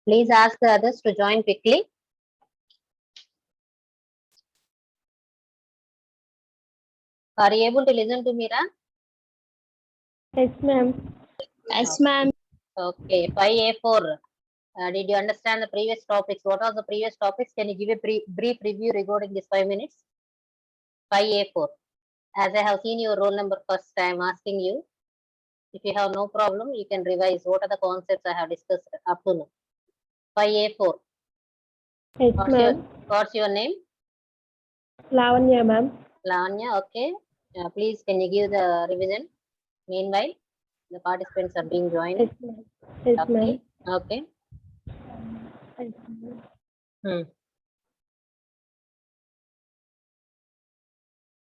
Please ask the others to join quickly. Are you able to listen to me, Ra? Yes, ma'am. Yes, ma'am. Okay, 5A4. Did you understand the previous topics? What are the previous topics? Can you give a brief review regarding this 5 minutes? 5A4. As I have seen your roll number first, I am asking you. If you have no problem, you can revise what are the concepts I have discussed up to now. 5A4. Yes, ma'am. What's your name? Lavanya, ma'am. Lavanya, okay. Please, can you give the revision? Meanwhile, the participants are being joined. Yes, ma'am. Yes, ma'am. Okay. Yes, ma'am.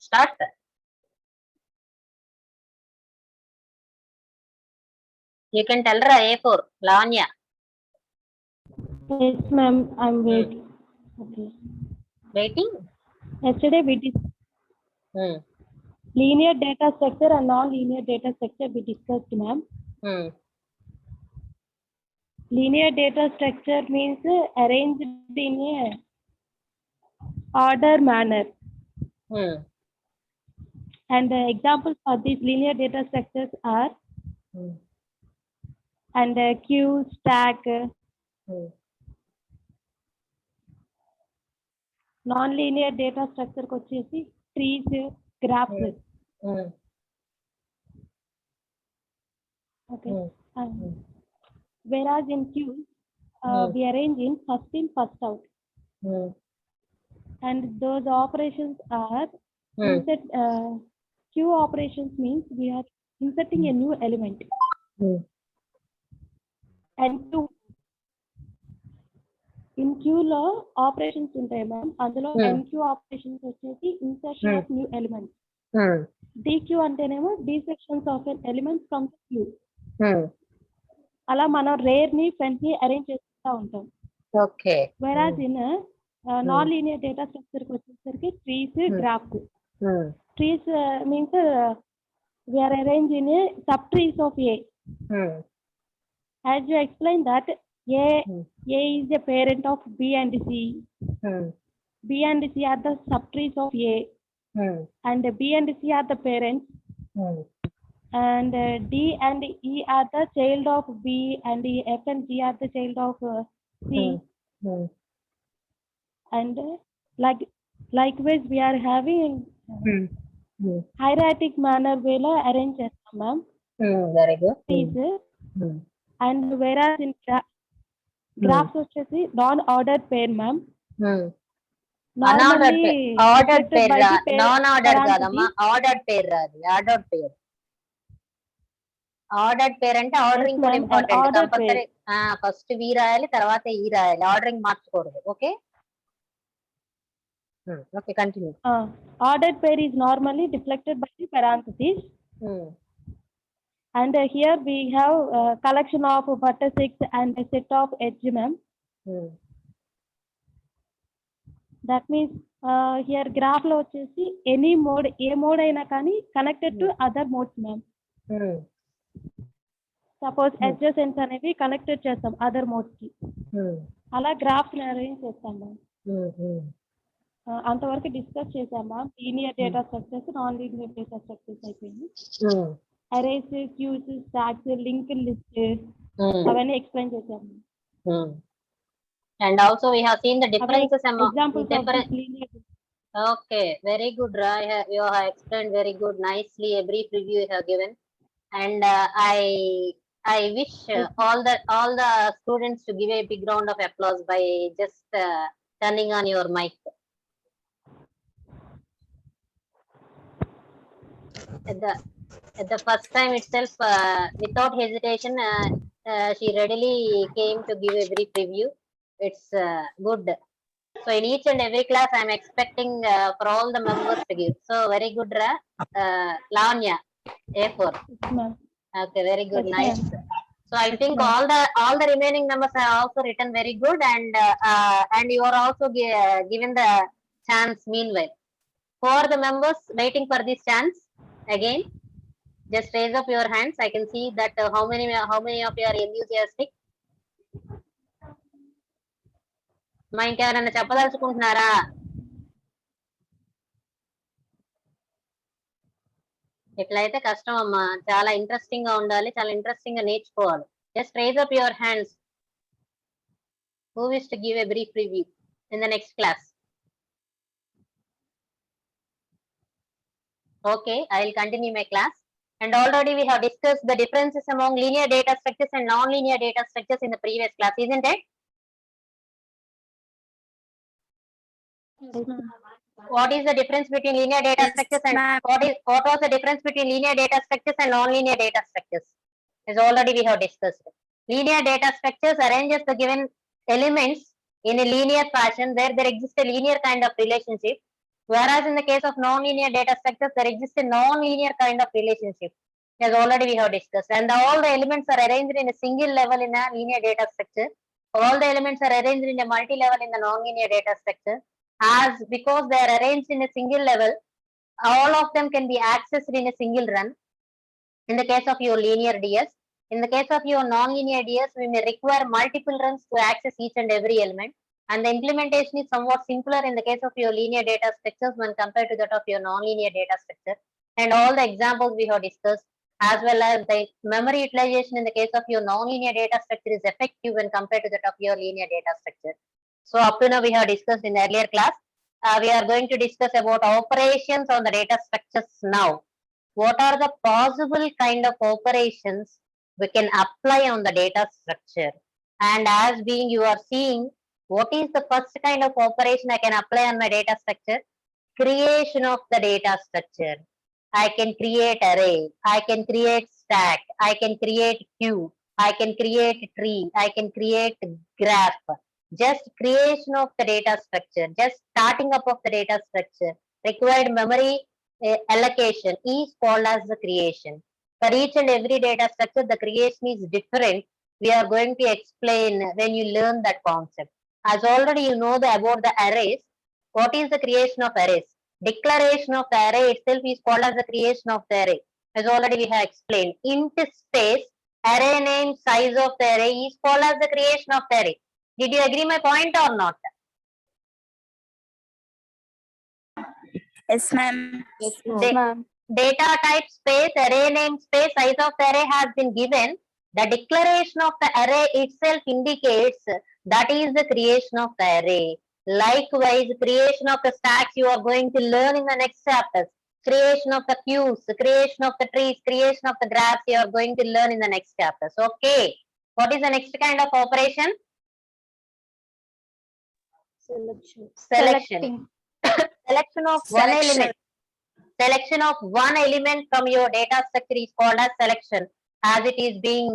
Start. You can tell her A4, Lavanya. Yes, ma'am. I'm waiting. Okay. Waiting? Yesterday we did linear data structure and non-linear data structure we discussed, ma'am. Linear data structure means arranged in a order manner. And the examples for these linear data structures are and queue, stack. Non-linear data structure kochesi trees, graphs. Okay. Whereas in queues, we arrange in first in, first out. And those operations are insert. Queue operations means we are inserting a new element. And in queue లో operations ఉంటాయి ma'am, అందులో NQ operations వచ్చేసి insertion of new elements. DQ అంటేనేమో desections of an element from the queue. అలా మనం rare ని front ని arrange చేస్తూ ఉంటాం. Okay. Whereas in non-linear data structure కి వచ్చేసరికి trees, graphs. Trees means we are arranged in a subtrees of A. As you explained that A is a parent of B and C. B and C are the subtrees of A. And B and C are the parents. And D and E are the child of B, and F and G are the child of C. And likewise we are having hierarchic manner way lo arrange chestam ma'am. Very good. And whereas in graphs వచ్చేసి non ordered పేర్ ma'am. Ordered పేర్ non order కాదమ్మా, ordered పేర్ రాదు. Ordered పేర్, ordered పేర్ అంటే ordering కూడా important. Compulsory first వి రాయాలి, తర్వాత ఈ రాయాలి. Ordering మార్చకూడదు. Okay. Okay, continue. Ordered pair is normally deflected by the parentheses. And here we have collection of vertices and a set of edge, ma'am. That means here graph lo vachesi any mode, a mode aina kani connected to other modes, ma'am. Suppose adjacent అనేవి connected చేస్తాం other modes ki. అలా graphs ని arrange చేస్తాం ma'am. అంతవరకు discuss చేసాం ma'am. Linear data structures, non linear data structures అయిపోయింది. Arrays, queues, stacks, link list అవన్నీ explain చేసాం. And also we have seen the differences among examples of this linear. Okay, very good, Ra. You have explained very good, nicely. A brief review you have given, and I wish all the students to give a big round of applause by just turning on your mic. At the first time itself, without hesitation, she readily came to give a brief review. It's good. So in each and every class, I'm expecting for all the members to give. So very good, Ra. Lavanya, A4. Okay, very good, nice. So I think all the remaining numbers are also written very good, and you are also given the chance meanwhile. For the members waiting for this chance, again, just raise up your hands. I can see that how many of you are enthusiastic. మా ఇంకెవరైనా చెప్పదలుచుకుంటున్నారా? ఇట్లయితే కష్టం అమ్మా, చాలా interesting గా ఉండాలి, చాలా interesting గా నేర్చుకోవాలి. Just raise up your hands. Who wish to give a brief review in the next class? Okay, I will continue my class. And already we have discussed the differences among linear data structures and non-linear data structures in the previous class, isn't it? What is the difference between linear data structures and what was the difference between linear data structures and non-linear data structures? Is already we have discussed. Linear data structures arranges the given elements in a linear fashion where there exists a linear kind of relationship, whereas in the case of non-linear data structures there exists a non-linear kind of relationship, as already we have discussed. And all the elements are arranged in a single level in a linear data structure. All the elements are arranged in a multi-level in the non-linear data structure. As because they are arranged in a single level, all of them can be accessed in a single run. In the case of your linear DS, in the case of your non-linear DS, we may require multiple runs to access each and every element, and the implementation is somewhat simpler in the case of your linear data structures when compared to that of your non-linear data structure. And all the examples we have discussed, as well as the memory utilization in the case of your non-linear data structure is effective when compared to that of your linear data structure. So up to now we have discussed in the earlier class. We are going to discuss about operations on the data structures now. What are the possible kind of operations we can apply on the data structure? And as being you are seeing, what is the first kind of operation I can apply on my data structure? Creation of the data structure. I can create array, I can create stack, I can create queue, I can create tree, I can create graph. Just creation of the data structure, just starting up of the data structure, required memory allocation is called as the creation. For each and every data structure, the creation is different. We are going to explain when you learn that concept. As already you know about the arrays, what is the creation of arrays? Declaration of the array itself is called as the creation of the array. As already we have explained, int space array name size of the array is called as the creation of the array. Did you agree my point or not? Yes, ma'am. Yes, Da- ma'am. Data type space array name space size of the array has been given. The declaration of the array itself indicates that is the creation of the array. Likewise, creation of the stacks you are going to learn in the next chapters. Creation of the queues, creation of the trees, creation of the graphs you are going to learn in the next chapters. Okay. What is the next kind of operation? Selection. Selection of one element. Selection of one element from your data structure is called as selection, as it is being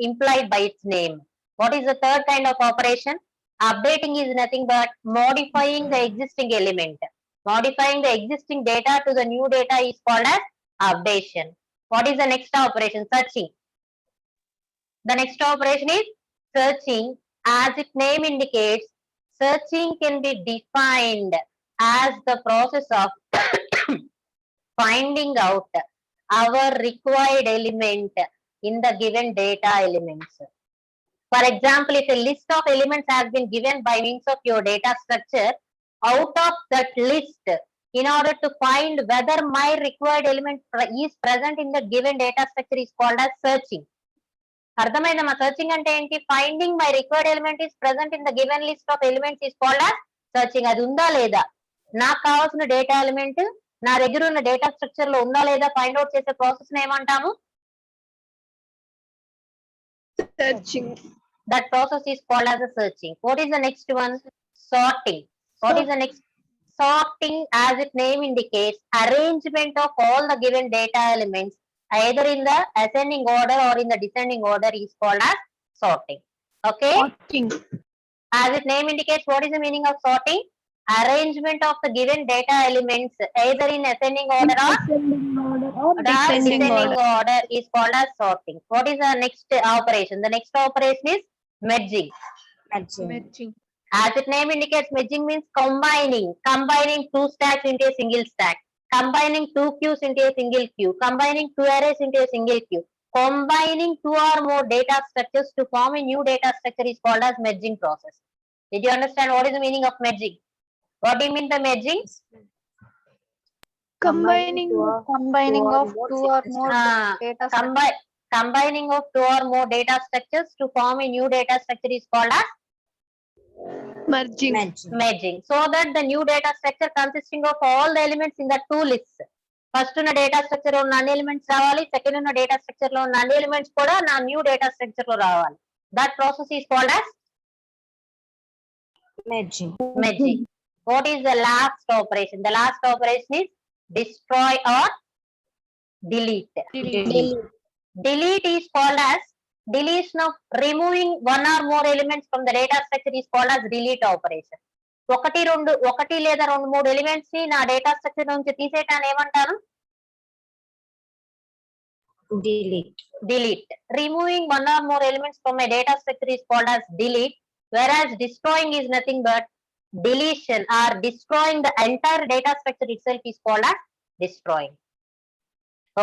implied by its name. What is the third kind of operation? Updating is nothing but modifying the existing element. Modifying the existing data to the new data is called as updation. What is the next operation? Searching. The next operation is searching. As its name indicates, searching can be defined as the process of finding out our required element in the given data elements. For example, if a list of elements has been given by means of your data structure, out of that list, in order to find whether my required element is present in the given data structure is called as searching. అర్థమైందమ్మా? searching అంటే ఏంటి? Finding my required element is present in the given list of elements is called as searching. అది ఉందా లేదా, నాకు కావాల్సిన data element నా దగ్గర ఉన్న డేటా స్ట్రక్చర్ లో ఉందా లేదా ఫైండ్ అవుట్ చేసే ప్రాసెస్ ఏమంటాము? Searching. That process is called as a searching. What is the next one? Sorting. What is the next? Sorting, as its name indicates, arrangement of all the given data elements either in the ascending order or in the descending order is called as sorting. Okay. Sorting. As its name indicates, what is the meaning of sorting? Arrangement of the given data elements either in ascending order or descending order is called as sorting. What is the next operation? The next operation is merging. Merging. As its name indicates, merging means combining two stacks into a single stack, combining two queues into a single queue, combining two arrays into a single queue, combining two or more data structures to form a new data structure is called as merging process. Did you understand what is the meaning of merging? What do you mean by merging? Combining of two or more Ah, data structures. combining of two or more data structures to form a new data structure is called as Merging. merging. So that the new data structure consisting of all the elements in the two lists. First ఉన్న data structure లో ఉన్న అన్ని elements రావాలి, second ఉన్న data structure లో ఉన్న అన్ని elements కూడా నా న్యూ డేటా స్ట్రక్చర్ లో రావాలి. That process is called as merging. What is the last operation? The last operation is destroy or delete. Delete is called as deletion of removing one or more elements from the data structure is called as delete operation. ఒకటి లేదా రెండు మూడు elements ని నా data structure నుంచి తీసేయటాన్ని ఏమంటారు? Delete. Removing one or more elements from a data structure is called as delete, whereas destroying is nothing but deletion or destroying the entire data structure itself is called as destroying.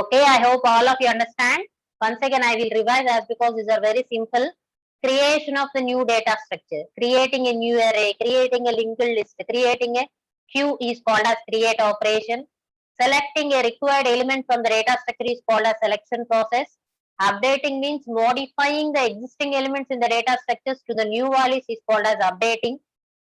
Okay, I hope all of you understand. Once again, I will revise as because these are very simple. Creation of the new data structure, creating a new array, creating a linked list, creating a queue is called as create operation. Selecting a required element from the data structure is called as selection process. Updating means modifying the existing elements in the data structures to the new values is called as updating.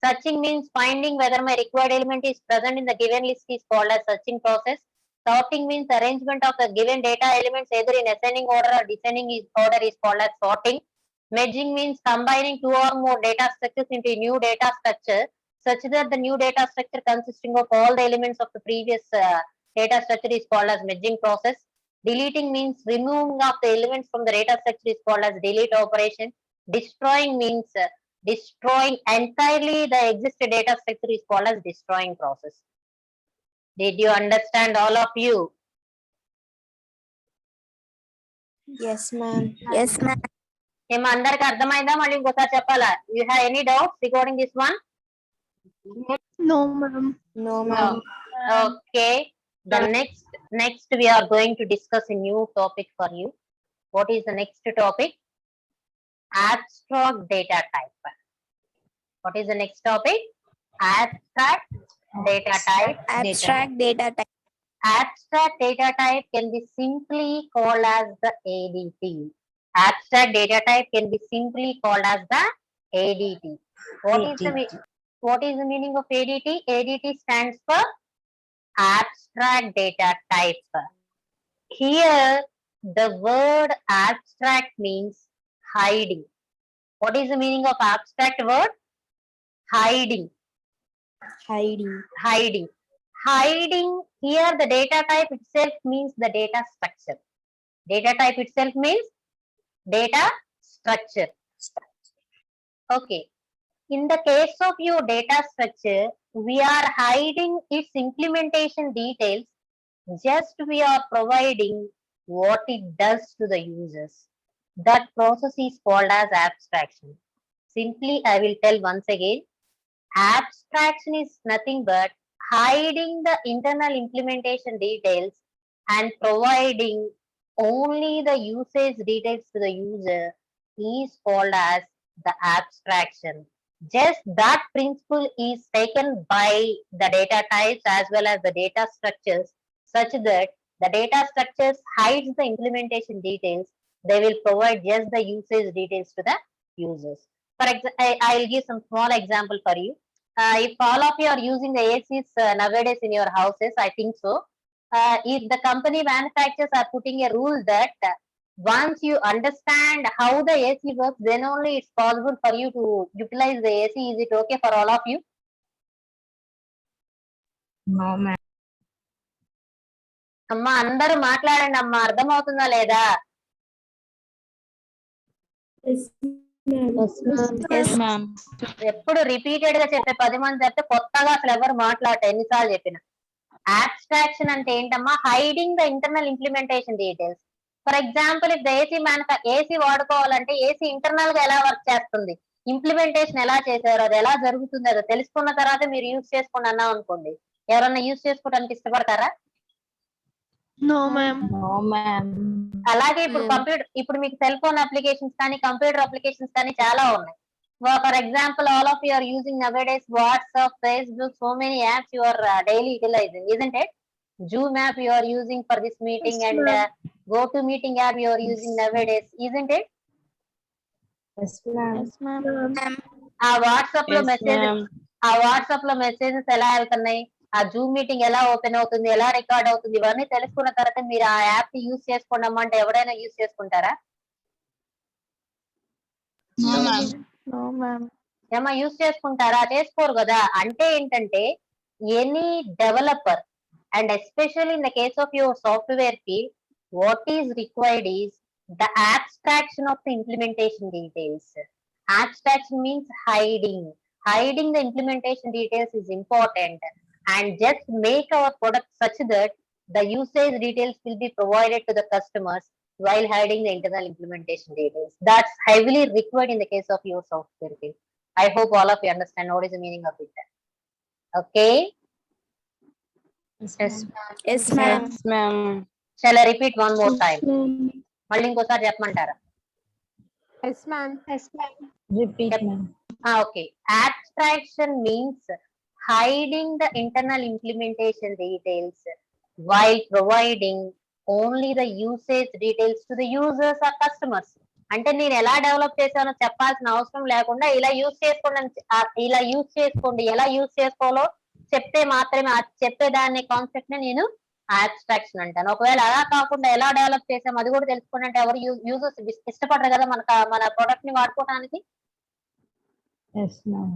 Searching means finding whether my required element is present in the given list is called as searching process. Sorting means arrangement of the given data elements either in ascending order or descending order is called as sorting. Merging means combining two or more data structures into a new data structure such that the new data structure consisting of all the elements of the previous data structure is called as merging process. Deleting means removing of the elements from the data structure is called as delete operation. Destroying means destroying entirely the existing data structure is called as destroying process. Did you understand all of you? Yes, ma'am. ఏమో అందరికి అర్థమైందా? మళ్ళీ ఇంకోసారి చెప్పాలా? You have any doubts regarding this one? No, ma'am. No, ma'am. Okay. The next we are going to discuss a new topic for you. What is the next topic? Abstract data type. What is the next topic? Abstract data type. Abstract data type. Abstract data type can be simply called as the ADT. Abstract data type can be simply called as the ADT. What is the meaning of ADT? ADT stands for abstract data type. Here the word abstract means hiding. What is the meaning of abstract word? Hiding. Hiding. Here the data type itself means the data structure. Data type itself means data structure. Okay. In the case of your data structure, we are hiding its implementation details. Just we are providing what it does to the users. That process is called as abstraction. Simply, I will tell once again. Abstraction is nothing but hiding the internal implementation details and providing only the usage details to the user is called as the abstraction. Just that principle is taken by the data types as well as the data structures such that the data structures hides the implementation details. They will provide just the usage details to the users. For example, I'll give some small example for you. If all of you are using the ACs nowadays in your houses, I think so. If the company manufacturers are putting a rule that once you understand how the AC works, then only it's possible for you to utilize the AC. Is it okay for all of you? No, ma'am. అమ్మా అందరూ మాట్లాడండి అమ్మా, అర్థమవుతుందా లేదా? Yes, ma'am. ఎప్పుడు repeated గా చెప్పే 10 మంది చెప్తే కొత్తగా అసలు ఎవరు మాట్లాడట ఎన్నిసార్లు చెప్పిన. Abstraction అంటే ఏంటమ్మా? Hiding the internal implementation details. For example if the AC వాడుకోవాలంటే ఏసీ ఇంటర్నల్ గా ఎలా వర్క్ చేస్తుంది, ఇంప్లిమెంటేషన్ ఎలా చేశారు, అది ఎలా జరుగుతుంది, అది తెలుసుకున్న తర్వాత మీరు యూజ్ చేసుకోండి అన్నాం అనుకోండి, ఎవరన్నా యూజ్ చేసుకోవడానికి ఇష్టపడతారా? No, ma'am. అలాగే ఇప్పుడు మీకు సెల్ ఫోన్ అప్లికేషన్స్ కానీ కంప్యూటర్ అప్లికేషన్స్ కానీ చాలా ఉన్నాయి. Well, for example, all of you are using nowadays WhatsApp, Facebook, so many apps you are daily utilizing, isn't it? Zoom app you are using for this meeting, Yes, and ma'am. GoToMeeting app you are using nowadays, isn't it? Yes, ma'am. Yes, ma'am. ఆ WhatsApp లో Yes, messages ma'am. ఆ WhatsApp లో messages ఎలా వెళ్తున్నాయి, ఆ Zoom meeting ఎలా open అవుతుంది, ఎలా రికార్డ్ అవుతుంది, ఇవన్నీ తెలుసుకున్న తర్వాత మీరు ఆ యాప్ ని యూజ్ చేసుకోండి అంటే ఎవరైనా యూజ్ చేసుకుంటారా? No, ma'am. No, ma'am. ఏమా యూజ్ చేసుకుంటారా? చేసుకోరు కదా. అంటే ఏంటంటే any developer and especially in the case of your software field, what is required is the abstraction of the implementation details. Abstraction means hiding the implementation details is important, and just make our product such that the usage details will be provided to the customers while hiding the internal implementation details. That's heavily required in the case of your software field. I hope all of you understand what is the meaning of it. Okay, Yes, yes, ma'am. Yes, ma'am. shall I repeat one more time? ma'am. మళ్ళీ ఇంకోసారి చెప్పమంటారా? Yes, ma'am. Yes, ma'am. Repeat, Yep. ma'am. Okay. Abstraction means hiding the internal implementation details while providing only the usage details to the users or customers. అంటే నేను ఎలా develop చేశానో చెప్పాల్సిన అవసరం లేకుండా ఇలా యూజ్ చేసుకోండి ఇలా యూజ్ చేసుకోండి, ఎలా యూజ్ చేసుకోవాలో చెప్తే మాత్రమే ఆ చెప్పేదాన్ని కాన్సెప్ట్ ని నేను abstraction అంటాను. ఒకవేళ అలా కాకుండా ఎలా డెవలప్ చేసాం అది కూడా తెలుసుకోండి అంటే ఎవరు యూజర్స్ ఇష్టపడరు కదా మన ప్రొడక్ట్ ని వాడుకోవడానికి. Yes, ma'am.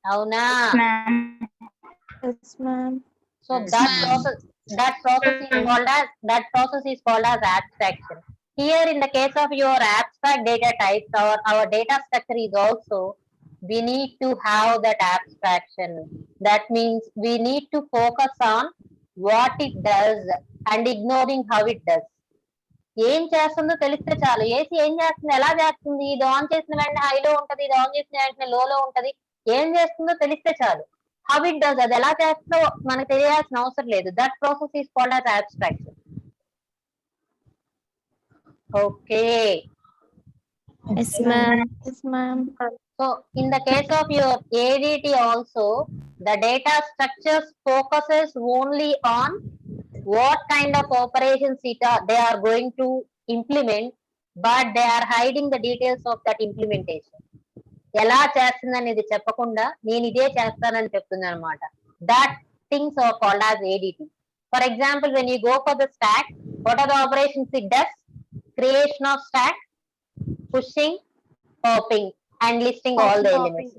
అవునా? Ma'am. Yes, ma'am. So Yes, that ma'am. process is called as abstraction. Here in the case of your abstract data types, our data structure is also, we need to have that abstraction. That means we need to focus on what it does and ignoring how it does. ఏం చేస్తుందో తెలిస్తే చాలు. AC ఏం చేస్తుంది, ఎలా చేస్తుంది, ఇది on చేసిన వెంటనే హైలో ఉంటది, ఇది ఆన్ చేసిన వెంటనే లోలో ఉంటది, ఏం చేస్తుందో తెలిస్తే చాలు. హౌ ఇట్ డస్, అది ఎలా చేస్తుందో మనకు తెలియాల్సిన అవసరం లేదు. That process is called as abstraction. Okay. Yes, ma'am. Yes, ma'am. So in the case of your ADT also, the data structures focuses only on what kind of operations they are going to implement, but they are hiding the details of that implementation. ఎలా చేస్తుందని ఇది చెప్పకుండా నేను ఇదే చేస్తానని చెప్తుంది అనమాట. That things are called as ADT. For example, when you go for the stack, what are the operations it does? Creation of stack, pushing, popping, and listing all the elements.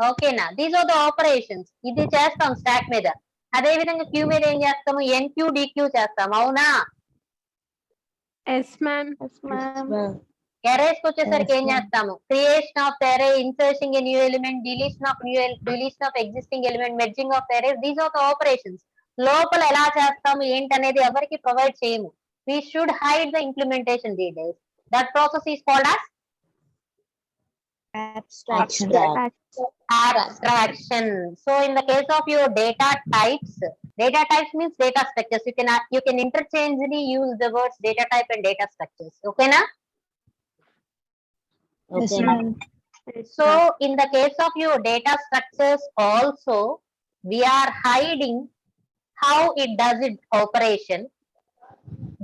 ఓకేనా? These are the operations. ఇది చేస్తాం stock మీద. అదే విధంగా give me the ఏం చేస్తాము? NQ DQ చేస్తాం. అవునా? Yes, ma'am. Yes, ma'am. Arrays కి వచ్చేసరికి Yes, ఏం ma'am. చేస్తాము? Creation of array, inserting a new element, deletion of existing element, merging of arrays. These are the operations. లోపల ఎలా చేస్తాము ఏంటి అనేది ఎవరికి ప్రొవైడ్ చేయము. We should hide the implementation details. That process is called as Abstraction. abstraction. So in the case of your data types means data structures. You can interchangeably use the words data type and data structures. Okay na? Yes, Okay. ma'am. So in the case of your data structures also, we are hiding how it does its operation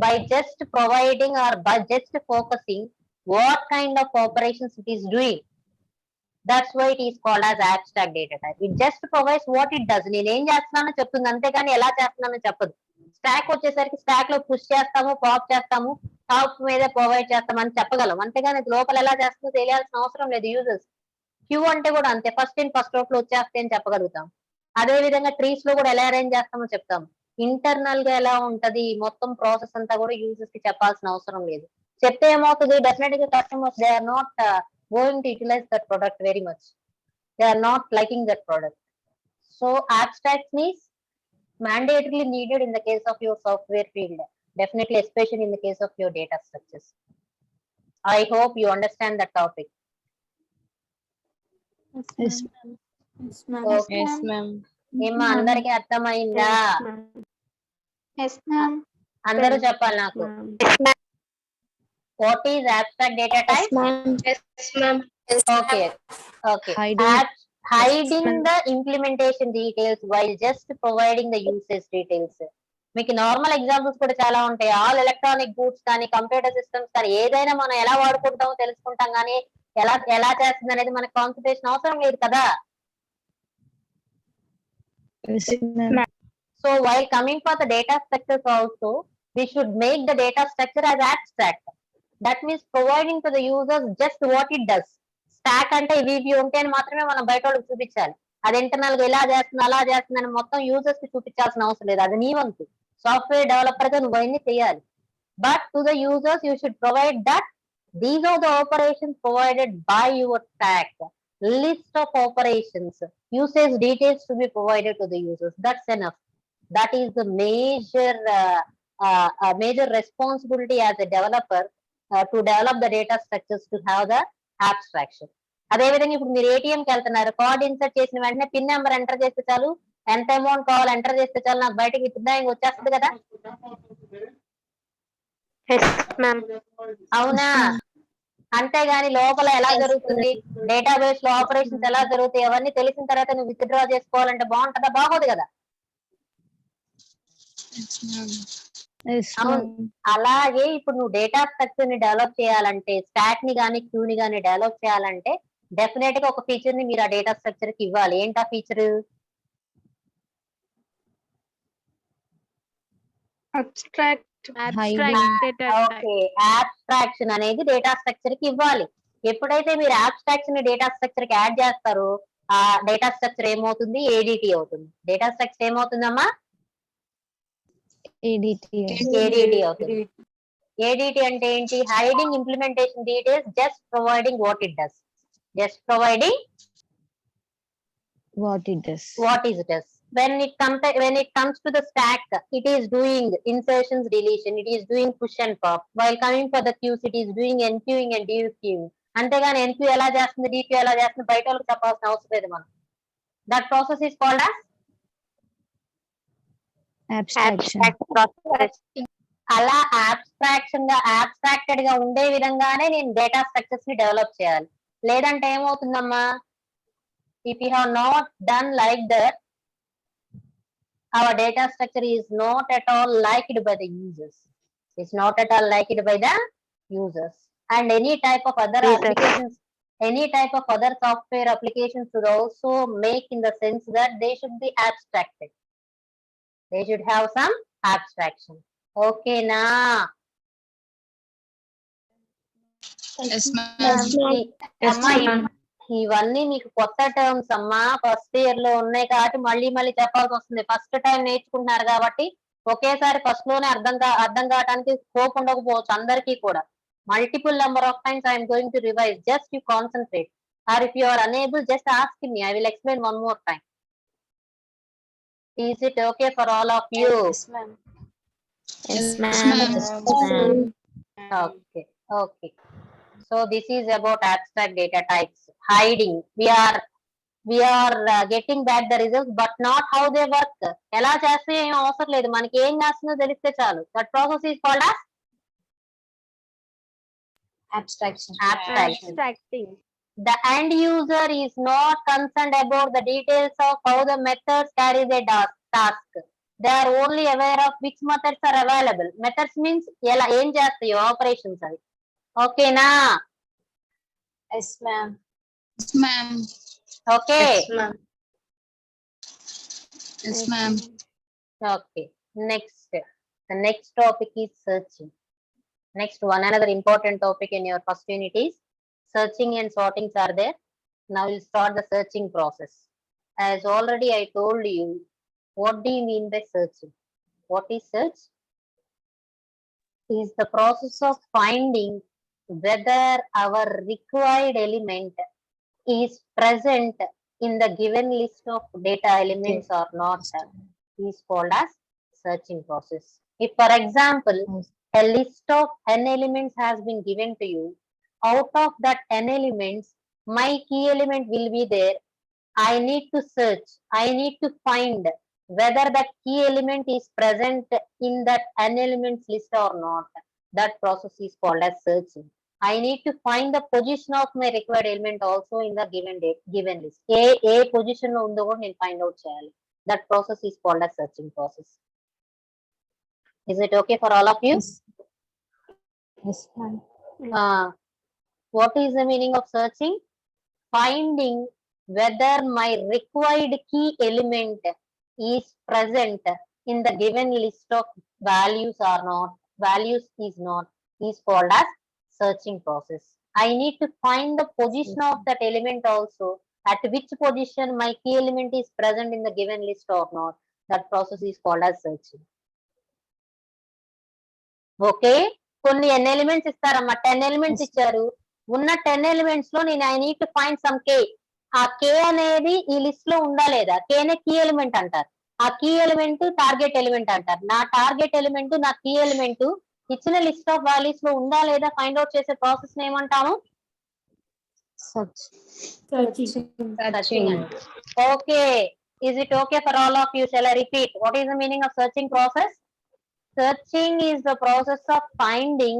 by just providing or by just focusing what kind of operations it is doing. That's why it is called as abstract data type. It just provides what it does. నేను ఏం చేస్తున్నానో చెప్తుంది, అంతేగాని ఎలా చేస్తున్నానో చెప్పదు. Stock వచ్చేసరికి stock లో పుష్ చేస్తాము, పాప్ చేస్తాము, టాప్ మీద ప్రొవైడ్ చేస్తాము అని చెప్పగలం. అంతేగాని లోపల ఎలా చేస్తుందో తెలియాల్సిన అవసరం లేదు యూజర్స్. క్యూ అంటే కూడా అంతే, ఫస్ట్ ఇన్ ఫస్ట్ అవుట్ లో వచ్చేస్తే అని చెప్పగలుగుతాం. అదే విధంగా ట్రీస్ లో కూడా ఎలా అరేంజ్ చేస్తామో చెప్తాం. ఇంటర్నల్ గా ఎలా ఉంటది మొత్తం ప్రాసెస్ అంతా కూడా యూజర్స్ కి చెప్పాల్సిన అవసరం లేదు. చెప్తే ఏమవుతుంది, డెఫినెట్ గా customers they are not going to utilize that product very much. They are not liking that product. So abstraction is mandatorily needed in the case of your software field, definitely especially in the case of your data structures. I hope you understand that topic. Yes, Yes, ma'am. Okay. yes, ma'am. ఏమ్మా అందరికి అర్థమైందా? Yes, ma'am. అందరూ చెప్పాలి నాకు. What is abstract data type? Yes, ma'am. Okay. Okay. Hiding. Hiding the implementation details while just providing the usage details. మీకు normal examples కూడా చాలా ఉంటాయి. ఆల్ ఎలక్ట్రానిక్ గూడ్స్ కానీ కంప్యూటర్ సిస్టమ్స్ కానీ ఏదైనా మనం ఎలా వాడుకుంటామో తెలుసుకుంటాం కానీ ఎలా ఎలా చేస్తుంది అనేది మనకి కాన్సన్ట్రేషన్ అవసరం లేదు కదా. Yes, ma'am. So while coming for the data structures also, we should make the data structure as abstract. That means providing to the users just what it does. Stock అంటే ఇవి ఉంటే అని మాత్రమే మనం బయట వాళ్ళకి చూపించాలి. అది ఇంటర్నల్ గా ఇలా చేస్తుంది అలా చేస్తుంది అని మొత్తం యూజర్స్ కి చూపించాల్సిన అవసరం లేదు. అది నీ వంతు. సాఫ్ట్వేర్ డెవలపర్ గా నువ్వు అవన్నీ చేయాలి. But to the users you should provide that these are the operations provided by your stack. List of operations, usage details to be provided to the users. That's enough. That is the major responsibility as a developer to develop the data structures to have the abstraction. అదేవిధంగా ఇప్పుడు మీరు ఏటీఎంకి వెళ్తున్నారు, card insert చేసిన వెంటనే pin number enter చేస్తే చాలు, ఎంత amount కావాలి ఎంటర్ చేస్తే చాలు, నాకు బయటకి విత్డ్రాయింగ్ వచ్చేస్తుంది కదా. అవునా? అంతేగాని లోపల ఎలా జరుగుతుంది, డేటాబేస్ లో ఆపరేషన్స్ ఎలా జరుగుతాయి అవన్నీ తెలిసిన తర్వాత నువ్వు విత్డ్రా చేసుకోవాలంటే బాగుంటుందా? బాగోదు కదా. Yes, అవును. ma'am. అలాగే ఇప్పుడు నువ్వు డేటా స్ట్రక్చర్ ని డెవలప్ చేయాలంటే, స్టాక్ ని కానీ క్యూ ని కానీ డెవలప్ చేయాలంటే డెఫినెట్ గా ఒక ఫీచర్ ని మీరు ఆ డేటా స్ట్రక్చర్ కి ఇవ్వాలి. ఏంటా feature? Abstract Hiding. data type. Okay, abstraction అనేది డేటా స్ట్రక్చర్ కి ఇవ్వాలి. ఎప్పుడైతే మీరు ఆబ్స్ట్రాక్షన్ ని డేటా స్ట్రక్చర్ కి యాడ్ చేస్తారో ఆ డేటా స్ట్రక్చర్ ఏమవుతుంది? ఏడిటి అవుతుంది. డేటా స్ట్రక్చర్ ఏమవుతుందమ్మా? ADT. ఏడిటి అవుతుంది. ఏడిటి అంటే ఏంటి? Hiding implementation details, just providing what it does. Just providing What it does. what is it does. When it comes to the stack, it is doing insertions, deletion, it is doing push and pop. While coming for the queues, it is doing enqueuing and dequeuing. అంతేగాని NQ ఎలా చేస్తుంది, DQ ఎలా చేస్తుంది బయట వాళ్ళకి చెప్పాల్సిన అవసరం లేదు మనం. That process is called as Abstraction. అలా abstracted గా ఉండే విధంగానే నేను డేటా స్ట్రక్చర్స్ ని డెవలప్ చేయాలి. లేదంటే ఏమవుతుందమ్మా, if you have not done like that, our data structure is not at all liked by the users. It's not at all liked by the users. And any type of other applications, any type of other software applications should also make in the sense that they should be abstracted. They should have some abstraction. Okay, na? Yes, ma'am. ఇవన్నీ మీకు కొత్త terms అమ్మా, first year లో ఉన్నాయి కాబట్టి మళ్ళీ చెప్పాల్సి వస్తుంది. ఫస్ట్ టైం నేర్చుకుంటున్నారు కాబట్టి ఒకేసారి ఫస్ట్ లోనే అర్థం కావడానికి స్కోప్ ఉండకపోవచ్చు అందరికీ కూడా. Multiple number of times I'm going to revise, just you concentrate. Or if you are unable just ask me, I will explain one more time. Is it okay for all of you? Yes, ma'am. Okay, okay. So this is about abstract data types. Hiding. We are getting back the results, but not how they work. ఎలా చేస్తే ఏం అవసరం లేదు, మనకి ఏం చేస్తుందో తెలిస్తే చాలు. That process is called as Abstraction. Abstracting. The end user is not concerned about the details of how the methods carry the task. They are only aware of which methods are available. Methods means ఎలా ఏం చేస్తాయో operations అవి. ఓకేనా? Yes, ma'am. Yes, ma'am. Okay. Yes, ma'am. Okay. Next, the next topic is searching. Next one, another important topic in your first unit is searching and sortings are there. Now we'll start the searching process. As already I told you, what do you mean by searching? What is search? Is the process of finding whether our required element is present in the given list of data elements or not, is called as searching process. If for example a list of n elements has been given to you, out of that n elements my key element will be there. I need to search, I need to find whether that key element is present in that n elements list or not. That process is called as searching. I need to find the position of my required element also in the given list. A position లో ఉందో కూడా నేను find out చేయాలి. That process is called as searching process. Is it okay for all of you? Yes, ma'am. What is the meaning of searching? Finding whether my required key element is present in the given list of values or not. Values is called as searching process. I need to find the position of that element also. At which position my key element is present in the given list or not. That process is called as searching. Okay, కొన్ని ఎన్ని elements ఇస్తారమ్మా? 10 elements ఇచ్చారు. ఉన్న 10 elements లో నేను I need to find some k. ఆ k అనేది ఈ లిస్ట్ లో ఉందా లేదా? కేనే కీ ఎలిమెంట్ అంటారు. ఆ కీ ఎలిమెంట్ టార్గెట్ ఎలిమెంట్ అంటారు. నా టార్గెట్ ఎలిమెంట్ నా కీ ఎలిమెంట్ ఇచ్చిన లిస్ట్ ఆఫ్ వాల్యూస్ లో ఉందా లేదా ఫైండ్ అవుట్ చేసే ప్రాసెస్ ఏమంటాము? Searching. Okay, is it okay for all of you? Shall I repeat? What is the meaning of searching process? Searching is the process of finding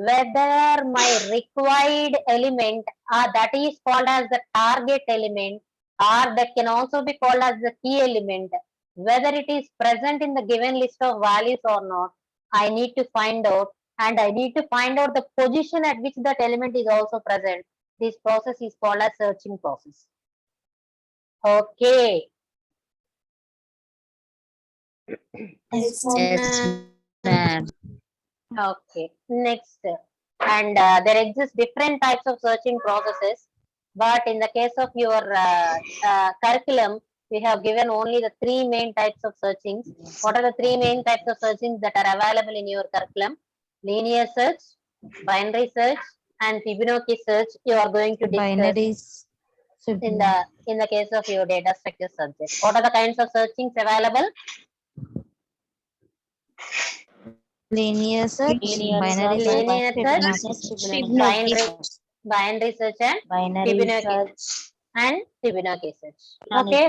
whether my required element, that is called as the target element, or that can also be called as the key element, whether it is present in the given list of values or not. I need to find out, and I need to find out the position at which that element is also present. This process is called as searching process. Okay. Yes, ma'am. Okay, next. And there exist different types of searching processes, but in the case of your curriculum, we have given only the 3 main types of searchings. What are the 3 main types of searchings that are available in your curriculum? Linear search, binary search, and Fibonacci search. You are going to discuss Binaries. in the case of your data structure subject. What are the kinds of searchings available? Linear search. Binary Linear search. search, binary search, and Binary Fibonacci search. and Fibonacci search. Okay.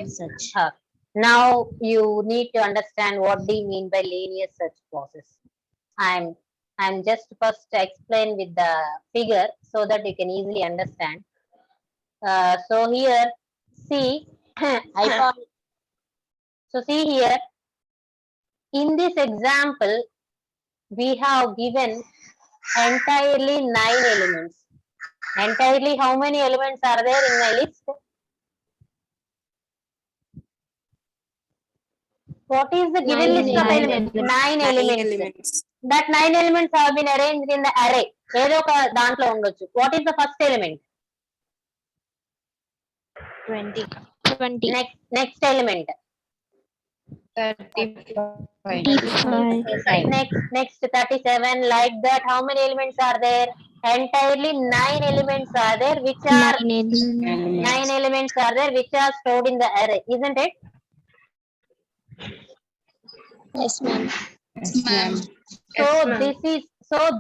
Now you need to understand what do you mean by linear search process. I'm just first explain with the figure so that you can easily understand. So here, see, so see here, in this example, we have given entirely 9 elements. Entirely, how many elements are there in my list? What is the given list of elements? 9 elements. That 9 elements have been arranged in the array. ఏదో ఒక దాంట్లో ఉండొచ్చు. What is the first element? 20. Next element. 35. Next 37. Like that, how many elements are there? Entirely 9 elements are there, which are 9 elements are there which are stored in the array, isn't it? Yes, ma'am. Yes, ma'am. So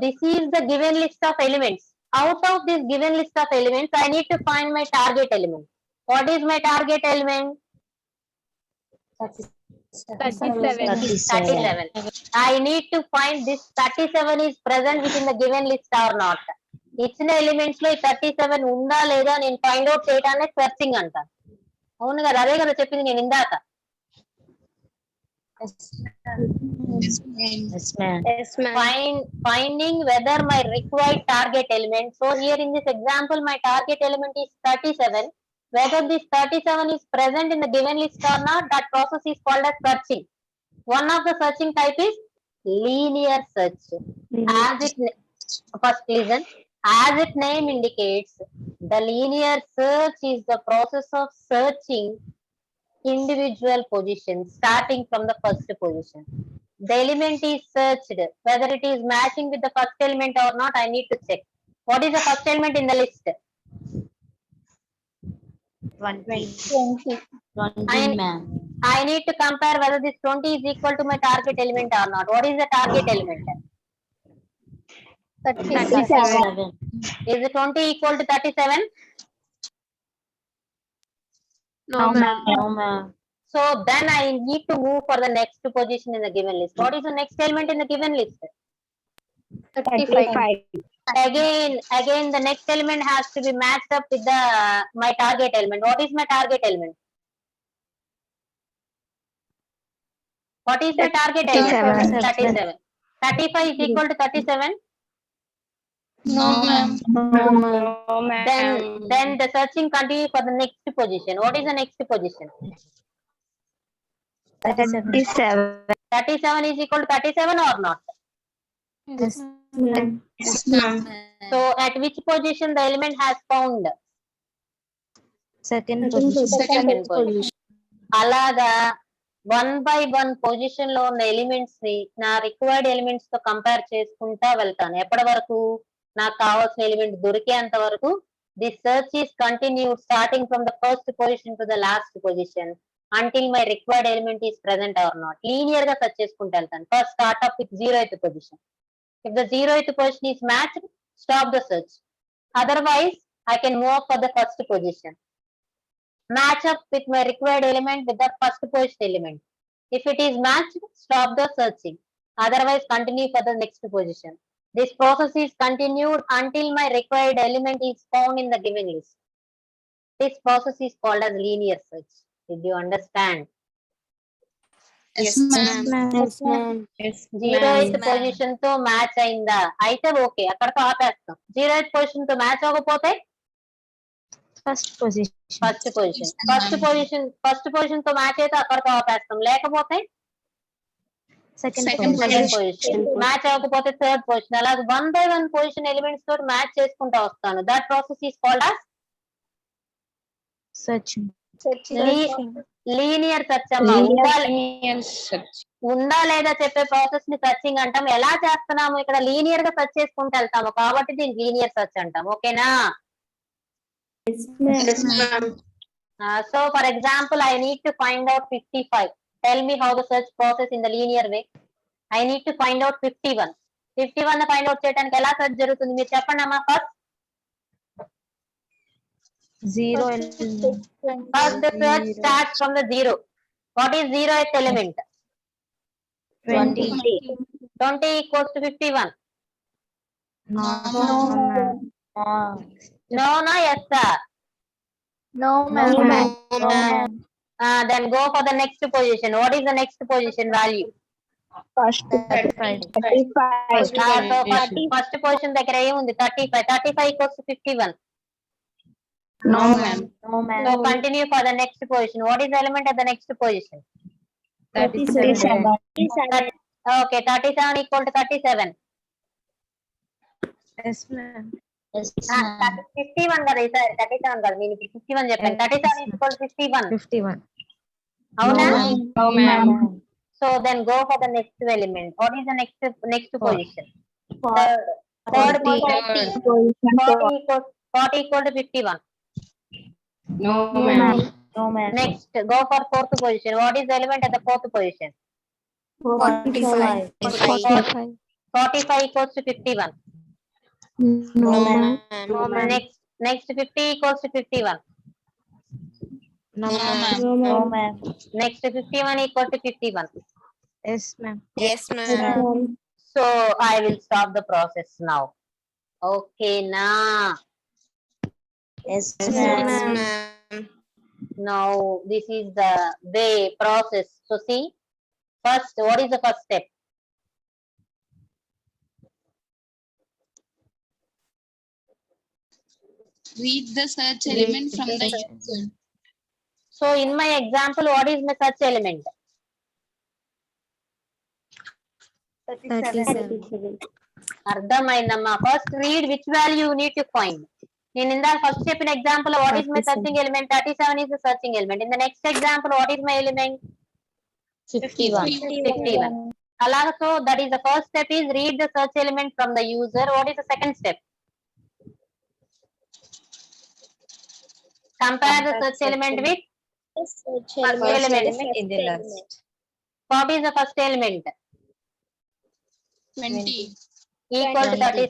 this is the given list of elements. Out of this given list of elements, I need to find my target element. What is my target element? 37. I need to find this 37 is present within the given list or not. ఇచ్చిన elements లో 37 ఉందా లేదా నేను find out చేయడాన్ని searching అంటాను. అవును కదా, అదే కదా చెప్పింది నేను ఇందాక. Yes, ma'am. Finding whether my required target element. So here in this example, my target element is 37. Whether this 37 is present in the given list or not, that process is called as searching. One of the searching type is linear search. First listen. As its name indicates, the linear search is the process of searching individual positions starting from the first position. The element is searched. Whether it is matching with the first element or not, I need to check. What is the first element in the list? 20. ma'am. I need to compare whether this 20 is equal to my target element or not. What is the target element? 37. Is the 20 equal to 37? No, ma'am. So then I need to move for the next position in the given list. What is the next element in the given list? 35. again the next element has to be matched up with the my target element. What is my target element? What is the target element? 37. 35 is equal to 37. No, ma'am. No, ma'am. Then the searching continues for the next position. What is the next position? 37. 37 is equal to 37 or not? Yes, Ma'am. Yes, ma'am. So at which position the element has found? second position. Second position. అలాగా 1 by 1 position లో ఉన్న elements ని నా required elements తో compare చేసుకుంటా వెళ్తాను. ఎప్పటి వరకు? నాకు కావాల్సిన ఎలిమెంట్ దొరికేంత వరకు the search is continued starting from the first position to the last position until my required element is present or not. Linear గా సెర్చ్ చేసుకుంటూ వెళ్తాను. First start up with 0th position. If the 0th position is matched, stop the search. Otherwise, I can move up for the first position. Match up with my required element with the first position element. If it is matched, stop the searching. Otherwise, continue for the next position. This process is continued until my required element is found in the given list. This process is called as linear search. Did you understand? Yes, ma'am. Yes, ma'am. 0th position తో match అయిందా? అయితే okay, అక్కడతో ఆపేస్తాం. 0th position తో match అవ్వకపోతే First position. First position తో match అయితే అక్కడతో ఆపేస్తాం. లేకపోతే Second second position. Position. Match అవ్వకపోతే థర్డ్ పొజిషన్. అలాగే 1 by 1 పొజిషన్ ఎలిమెంట్స్ తోటి మ్యాచ్ చేసుకుంటూ వస్తాను. That process is called as Searching. Linear search అమ్మా. ఉందా లేదా చెప్పే ప్రాసెస్ ని సర్చింగ్ అంటాం. ఎలా చేస్తున్నాము? ఇక్కడ లీనియర్ గా సెర్చ్ చేసుకుంటూ వెళ్తాము కాబట్టి దీన్ని లీనియర్ సెర్చ్ అంటాం. ఓకేనా? Yes, ma'am. So for example, I need to find out 55. Tell me how the search process in the linear way. I need to find out 51. 51 ని ఫైండ్ అవుట్ చేయడానికి ఎలా సెర్చ్ జరుగుతుంది? మీరు చెప్పండి అమ్మా. Zero. First the search starts from the 0. What is 0th element? 20. 20 equals to 51. No, ma'am. No, yes sir. No, ma'am. No, ma'am. Then go for the next position. What is the next position value? First 35. So first position దగ్గర ఏముంది? 35. 35 equals to 51. No, ma'am. No, ma'am. So continue for the next position. What is the element at the next position? 37. Okay, 37 equal to 37. Yes, ma'am. Yes, ma'am. 51 కదా ఈసారి. 37 కదా, నేను ఇప్పుడు 51 చెప్పాను. 37 is equal to 51. 51. అవునా? No, ma'am. So then go for the next element. What is the next position? Third position. 40 equal to 51. No, ma'am. No, ma'am. Next, go for fourth position. What is the element at the fourth position? 45. 45 equals to 51. No, ma'am. No, ma'am. Next 50 equals to 51. No, No, ma'am. No, ma'am. Next 51 equal to 51. Yes, ma'am. Yes, ma'am. So I will stop the process now. Okay, now. Yes, Yes, ma'am. ma'am. Now this is the way process. So see, first, what is the first step? Read the search element from the user. So in my example, what is my search element? 37. అర్థమైందమ్మా. First read which value you need to find. నేను ఇందాక first చెప్పిన example what is my searching element? 37 is the searching element. In the next example, what is my element? 51. అలాగా. So that is the first step is read the search element from the user. What is the second step? Compare the search element with first element in the list. What is the first element? 20. Equal to 30.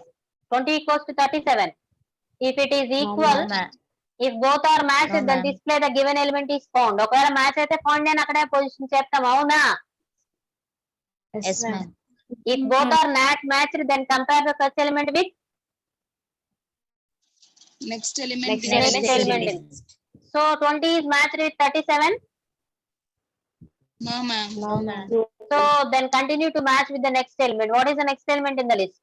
20 equals to 37. If it is equal, if both are matched, No, then ma'am. display the given element is found. ఒకవేళ match అయితే found అని అక్కడే position చెప్తాం. అవునా? Yes, ma'am. If both are not matched, then compare the search element with Next element. Next in the Next list. element. So 20 is matched with 37. No, ma'am. No, ma'am. So then continue to match with the next element. What is the next element in the list?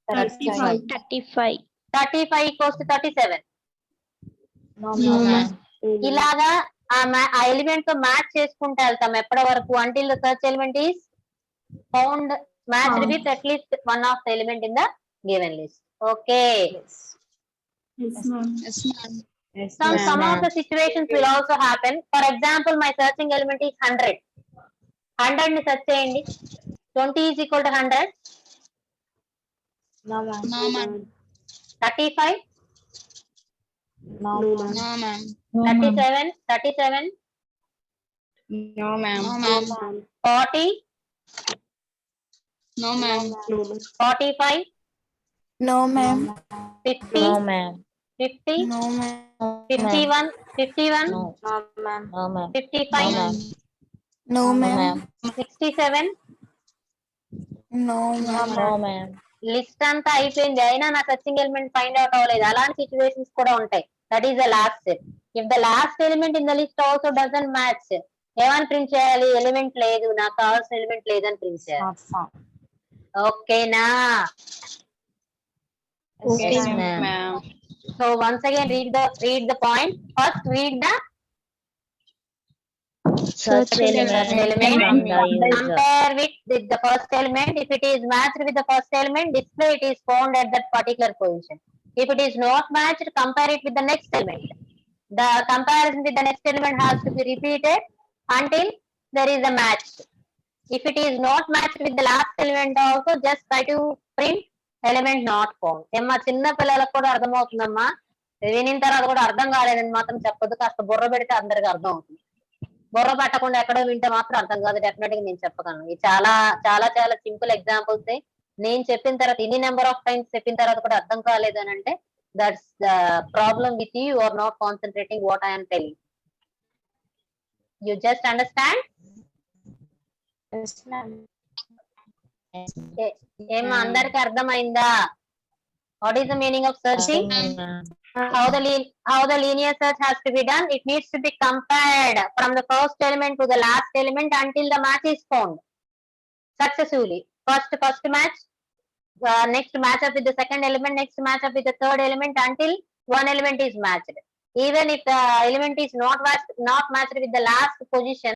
35. 35. 35 equals to 37. No, No, ma'am. ma'am. ఇలాగా ఆ element తో match చేసుకుంటూ వెళ్తాం ఎప్పటి వరకు until the search element is found matched with at least one of the element in the given list. Okay. Yes, ma'am. Yes, ma'am. Yes, Some of the situations will also happen. For example, my searching element is 100. 100 ని search చేయండి. 20 is equal to 100. No, ma'am. No, ma'am. 35, No, ma'am. No, ma'am. 37, 37, No, ma'am. No, ma'am. 40, No, ma'am. 45, No, ma'am. 50, No, ma'am. 50, No, ma'am. 51, 51, No, ma'am. No, ma'am. 55, No, ma'am. 67. No, ma'am. No, ma'am. List అంతా అయిపోయింది అయినా నా searching element find out అవ్వలేదు అలాంటి situations కూడా ఉంటాయి. That is the last step. If the last element in the list also doesn't match, ఏమని print చేయాలి? ఎలిమెంట్ లేదు, నాకు కావాల్సిన ఎలిమెంట్ లేదని ప్రింట్ చేయాలి. Not found. ఓకేనా? Okay, Yes, ma'am. So once again read the point. First read the Search element from the user. compare with the first element. If it is matched with the first element, display it is found at that particular position. If it is not matched, compare it with the next element. The comparison with the next element has to be repeated until there is a match. If it is not matched with the last element also, just try to print element not found. ఏమ్మా చిన్న పిల్లలకు కూడా అర్థమవుతుందమ్మా, వినిన తర్వాత కూడా అర్థం కాలేదని మాత్రం చెప్పొద్దు. కాస్త బుర్ర పెడితే అందరికి అర్థం అవుతుంది. బుర్ర పెట్టకుండా ఎక్కడో వింటే మాత్రం అర్థం కాదు. డెఫినెట్ గా నేను చెప్పగలను. ఇది చాలా చాలా చాలా సింపుల్ ఎగ్జాంపుల్స్. నేను చెప్పిన తర్వాత ఇన్ని నెంబర్ ఆఫ్ టైమ్స్ చెప్పిన తర్వాత కూడా అర్థం కాలేదు అని అంటే that's the problem with you are not concentrating what I'm telling. You just understand? Yes, ma'am. ఏమో అందరికి అర్థమైందా? What is the meaning of searching? How the linear search has to be done? It needs to be compared from the first element to the last element until the match is found successively. First match, next match up with the second element, next match up with the third element until one element is matched. Even if the element is not matched with the last position,